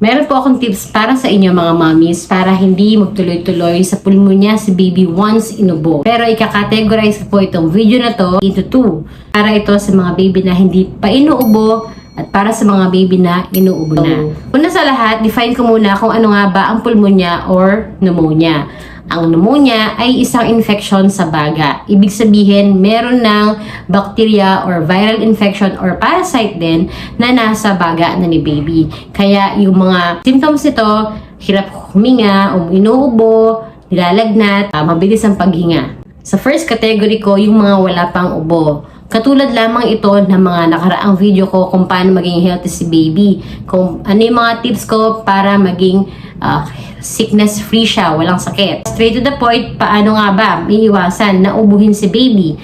Meron po akong tips para sa inyo mga mommies para hindi magtuloy-tuloy sa pulmonya si baby once inubo. Pero ika-categorize ko po itong video na to into 2. Para ito sa mga baby na hindi pa inuubo at para sa mga baby na inuubo na. Una sa lahat, define ko muna kung ano nga ba ang pulmonya or pneumonia. Ang pneumonia ay isang infection sa baga. Ibig sabihin, meron ng bacteria or viral infection or parasite din na nasa baga na ni baby. Kaya yung mga symptoms nito, hirap huminga, inuubo, nilalagnat, mabilis ang paghinga. Sa first category ko, yung mga wala pang ubo. Katulad lamang ito ng mga nakaraang video ko kung paano maging healthy si baby. Kung ano yung mga tips ko para maging sickness-free siya, walang sakit. Straight to the point, paano nga ba iiwasan na ubuhin si baby?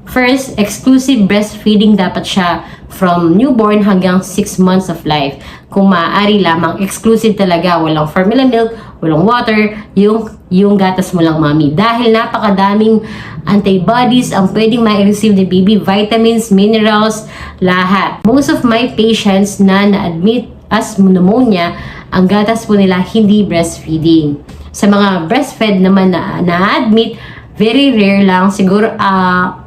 First, exclusive breastfeeding dapat siya from newborn hanggang 6 months of life. Kung maaari lamang, exclusive talaga, walang formula milk, walang water, yung gatas mo lang mami. Dahil napakadaming antibodies ang pwedeng ma-receive ni baby, vitamins, minerals, lahat. Most of my patients na na-admit as pneumonia, ang gatas po nila hindi breastfeeding. Sa mga breastfed naman na na-admit, very rare lang, siguro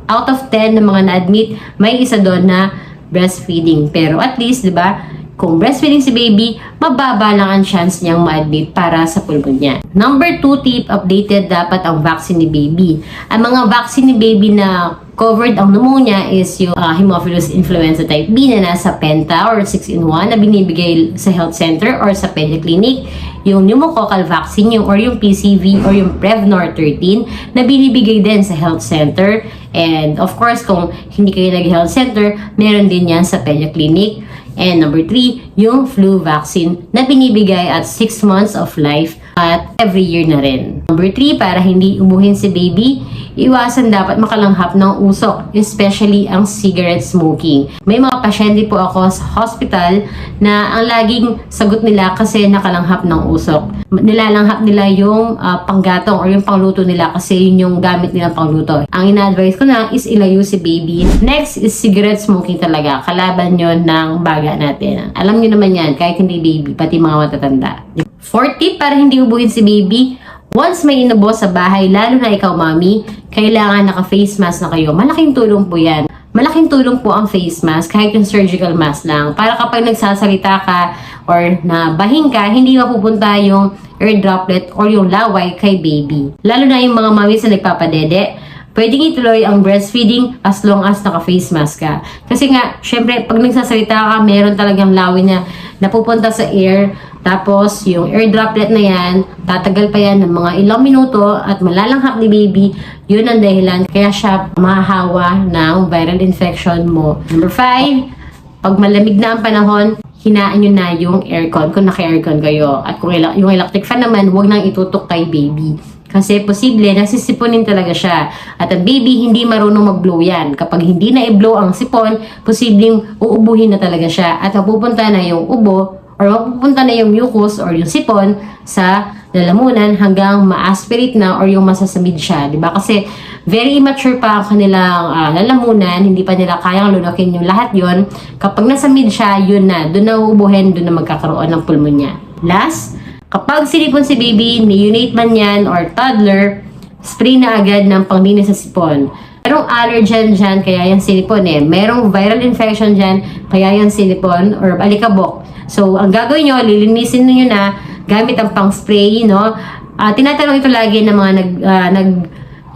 out of 10 na mga na-admit, may isa doon na breastfeeding. Pero at least, di ba, kung breastfeeding si baby, mababa lang ang chance niyang ma-admit para sa pulmonya. Number 2 tip, updated dapat ang vaccine ni baby. Ang mga vaccine ni baby na covered ang pneumonia is yung Haemophilus influenza type B na nasa Penta or 6-in-1 na binibigay sa health center or sa pediatric. Yung pneumococcal vaccine or yung PCV or yung Prevnar 13 na binibigay din sa health center. And of course, kung hindi kayo nag-health center, meron din yan sa pediatric. And number 3, yung flu vaccine na binibigay at 6 months of life at every year na rin. Number 3, para hindi ubuhin si baby, iwasan dapat makalanghap ng usok, especially ang cigarette smoking. May mga pasyente po ako sa hospital na ang laging sagot nila kasi nakalanghap ng usok. Nilalanghap nila yung panggatong or yung pangluto nila kasi yun yung gamit nilang pangluto. Ang ina-advise ko na is ilayo si baby. Next is cigarette smoking talaga. Kalaban yun ng baga natin. Alam nyo naman yan, kahit hindi baby, pati mga matatanda. Fourth tip para hindi ubuhin si baby, once may inubo sa bahay, lalo na ikaw mami, kailangan naka-face mask na kayo. Malaking tulong po yan. Malaking tulong po ang face mask, kahit yung surgical mask lang. Para kapag nagsasalita ka or nabahing ka, hindi mapupunta yung air droplet or yung laway kay baby. Lalo na yung mga mami sa nagpapadede, pwedeng ituloy ang breastfeeding as long as naka-face mask ka. Kasi nga, syempre, pag nagsasalita ka, meron talagang laway na napupunta sa air. Tapos, yung air droplet na yan, tatagal pa yan ng mga ilang minuto at malalanghap ni baby. Yun ang dahilan. Kaya siya mahahawa ng viral infection mo. Number 5, pag malamig na ang panahon, hinaan nyo na yung aircon kung naka-aircon kayo. At kung yung electric fan naman, huwag nang itutok kay baby. Kasi posible, nasisiponin talaga siya. At ang baby, hindi marunong mag-blow yan. Kapag hindi na i-blow ang sipon, posibleng uubuhin na talaga siya. At mapupunta na yung ubo or mapupunta na yung mucus or yung sipon sa lalamunan hanggang ma-aspirate na or yung masasamid siya. Diba? Kasi very immature pa ang kanilang lalamunan, hindi pa nila kayang lunokin yung lahat yon. Kapag nasamid siya, yun na. Doon na uubuhin, doon na magkakaroon ng pulmonya. Last, kapag sinipon si baby, neonate man yan or toddler, spray na agad ng panglinis sa sipon. Merong allergen dyan, kaya yan sinipon eh. Merong viral infection dyan, kaya yan sinipon or alikabok. So, ang gagawin nyo, lilinisin nyo na gamit ang pang-spray, no? Tinatanong ito lagi ng mga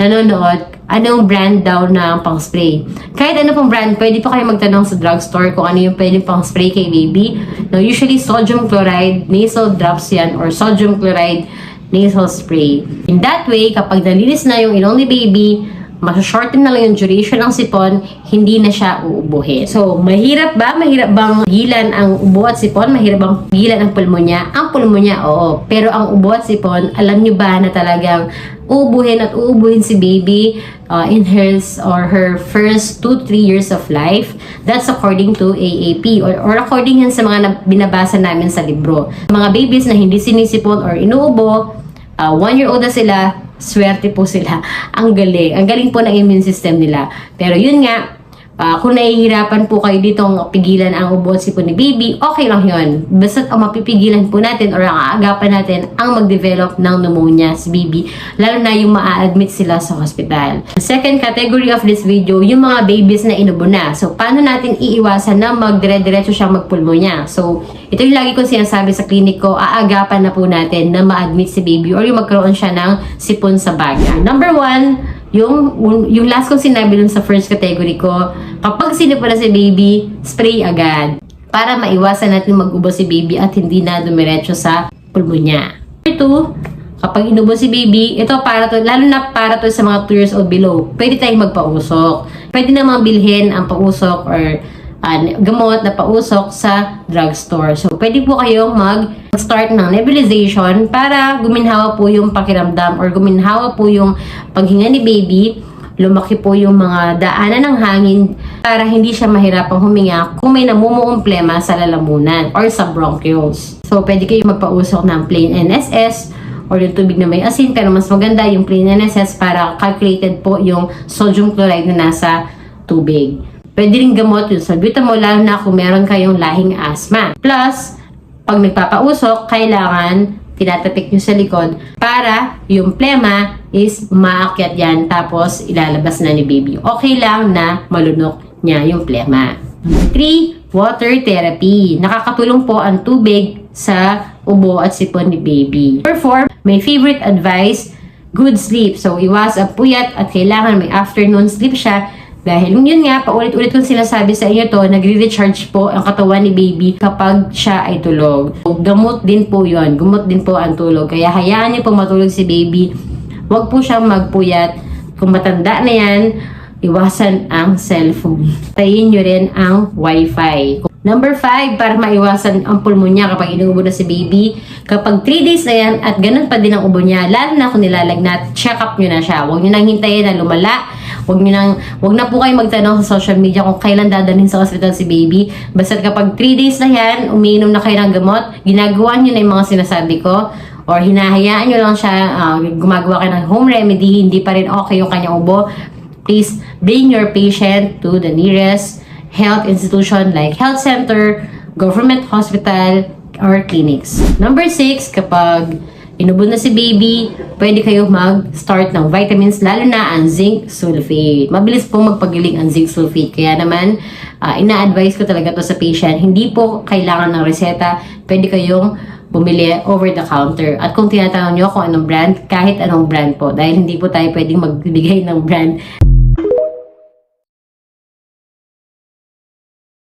nanonood, anong brand daw na pang-spray. Kahit ano pong brand, pwede pa kayo magtanong sa drugstore kung ano yung pwedeng pang-spray kay baby. No, usually, sodium chloride, nasal drops yan, or sodium chloride, nasal spray. In that way, kapag nalinis na yung ilong ni baby, mas-shorten na lang yung duration ng sipon, hindi na siya uubuhin. So, mahirap ba? Mahirap bang pigilan ang ubo at sipon? Mahirap bang pigilan ang pulmonya? Ang pulmonya, oo. Pero ang ubo at sipon, alam nyo ba na talagang uubuhin at uubuhin si baby in hers or her first 2-3 years of life? That's according to AAP or according yan sa mga binabasa namin sa libro. Mga babies na hindi sinisipon or inuubo, 1-year-old na sila, swerte po sila. Ang galing. Ang galing po ng immune system nila. Pero yun nga, Kung nahihirapan po kayo ditong pigilan ang ubo at sipon ni baby, okay lang yun. Basta ang mapipigilan po natin or ang aagapan natin ang mag-develop ng pneumonia si baby, lalo na yung maa-admit sila sa hospital. The second category of this video, yung mga babies na inubo na. So, paano natin iiwasan na magdire-diretso siyang magpulmonya? So, ito yung lagi kong sinasabi sa klinik ko, aagapan na po natin na ma-admit si baby or yung magkaroon siya ng sipon sa baga. Number 1, yung last kong sinabi dun sa first category ko, kapag sinipa na si baby, spray agad para maiwasan natin mag-ubo si baby at hindi na dumiretso sa pulmonya. Number 2, kapag inubo si baby, ito para to, lalo na para to sa mga 2 years old below, pwede tayong magpausok. Pwede namang bilhin ang pausok or gamot na pausok sa drugstore. So, pwede po kayong mag-start ng nebulization para guminhawa po yung pakiramdam or guminhawa po yung paghinga ni baby, lumaki po yung mga daanan ng hangin para hindi siya mahirapang huminga kung may namumuong plema sa lalamunan or sa bronchioles. So, pwede kayong magpausok ng plain NSS or yung tubig na may asin, pero mas maganda yung plain NSS para calculated po yung sodium chloride na nasa tubig. Pwede rin gamot yung salbutamol, lalo na kung meron kayong lahing asthma. Plus, pag nagpapausok, kailangan tinatapik nyo sa likod para yung plema is maakyat yan tapos ilalabas na ni baby. Okay lang na malunok niya yung plema. 3, water therapy. Nakakatulong po ang tubig sa ubo at sipon ni baby. Number 4, my favorite advice, good sleep. So, iwas ang puyat at kailangan may afternoon sleep siya. Dahil yun nga, paulit-ulit kong sinasabi sa inyo to, nagre-recharge po ang katawan ni baby kapag siya ay tulog. So, gamot din po yun. Gamot din po ang tulog. Kaya hayaan niyo po matulog si baby. Huwag po siyang magpuyat. Kung matanda na yan, iwasan ang cellphone. Tayin nyo rin ang wifi. Number 5, para maiwasan ang pulmonya kapag inuubo na si baby, kapag 3 days na yan at ganun pa din ang ubo niya, lalo na kung nilalagnat, check up nyo na siya. Huwag nyo nang hintayin na lumala. Huwag na po kayo magtanong sa social media kung kailan dadalhin sa hospital si baby. Basta kapag 3 days na yan, umiinom na kayo ng gamot, ginagawa nyo na yung mga sinasabi ko, or hinahayaan nyo lang siya, gumagawa kayo ng home remedy, hindi pa rin okay yung kanyang ubo, please bring your patient to the nearest health institution like health center, government hospital, or clinics. Number 6, kapag inubo na si baby, pwede kayo mag-start ng vitamins, lalo na ang zinc sulfate. Mabilis po magpagaling ang zinc sulfate. Kaya naman, ina-advise ko talaga to sa patient. Hindi po kailangan ng reseta. Pwede kayong bumili over the counter. At kung tinatanong nyo kung anong brand, kahit anong brand po. Dahil hindi po tayo pwedeng magbigay ng brand.